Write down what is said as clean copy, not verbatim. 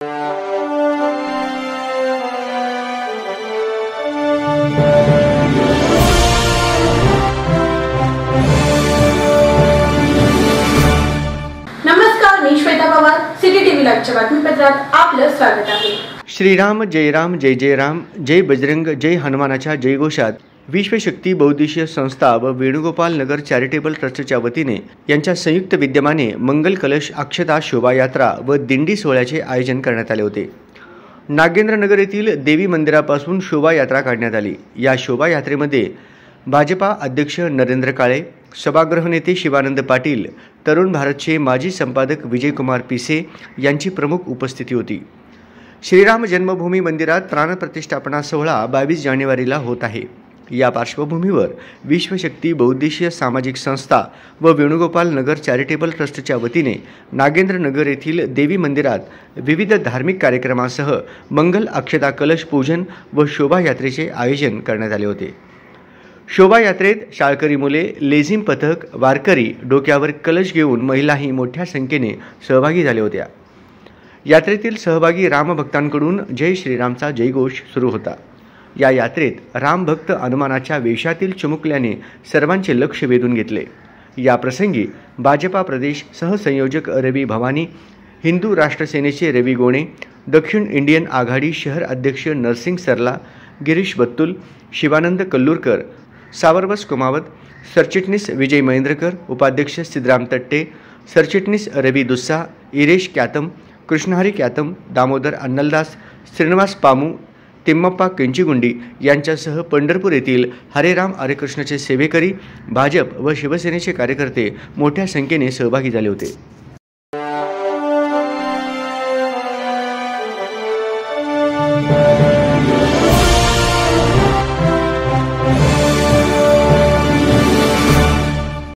नमस्कार, मी Shweta Pawar, city TV लाईव्हच्या बातमीपत्रात आपलं स्वागत आहे। श्रीराम जय राम जय जय राम जय बजरंग जय हनुमानाच्या जयघोषात विश्वशक्ती बहुउद्देशीय संस्था व वेणुगोपाल नगर चॅरिटेबल ट्रस्टच्या वतीने यांच्या संयुक्त विद्यमाने मंगल कलश अक्षता शोभायात्रा व दिंडी सोहळ्याचे आयोजन करण्यात आले होते। नागेंद्रनगर येथील देवी मंदिरापासून शोभायात्रा काढण्यात आली। या शोभायात्रेमध्ये भाजपा अध्यक्ष नरेंद्र काळे, सभागृह नेते शिवानंद पाटील, तरुण भारतचे माजी संपादक विजयकुमार पिसे यांची प्रमुख उपस्थिती होती। श्रीराम जन्मभूमी मंदिरात प्राणप्रतिष्ठापना सोहळा 22 जानेवारीला होत आहे। या पार्श्वभूमीवर विश्वशक्ती बहुउद्देशीय सामाजिक संस्था व वेणुगोपाल नगर चॅरिटेबल ट्रस्टच्या वतीने नागेंद्रनगर येथील देवी मंदिरात विविध धार्मिक कार्यक्रमांसह मंगल अक्षता कलश पूजन व शोभायात्रेचे आयोजन करण्यात आले होते। शोभायात्रेत शाळकरी मुले, लेझिम पथक, वारकरी, डोक्यावर कलश घेऊन महिलाही मोठ्या संख्येने सहभागी झाल्या होत्या। यात्रेतील सहभागी रामभक्तांकडून जय श्रीरामचा जयघोष सुरू होता। या यात्रेत रामभक्त हनुमानाच्या वेशातील चिमुकल्याने सर्वांचे लक्ष वेधून घेतले। या प्रसंगी भाजपा प्रदेश सहसंयोजक रवी भवानी, हिंदू राष्ट्र सेनेचे रवी गोणे, दक्षिण इंडियन आघाडी शहर अध्यक्ष नरसिंग सरला, गिरीश बत्तुल, शिवानंद कल्लूरकर, सावरबस कुमावत, सरचिटणीस विजय महेंद्रकर, उपाध्यक्ष सिद्धराम तट्टे, सरचिटणीस रवी दुस्सा, इरेश क्यातम, कृष्णहरी क्यातम, दामोदर अन्नलदास, श्रीनिवास पामू, तिम्मप्पा केंचीगुंडी यांच्यासह पंढरपूर येथील हरे राम हरे कृष्णचे सेवेकरी, भाजप व शिवसेनेचे कार्यकर्ते मोठ्या संख्येने सहभागी झाले होते।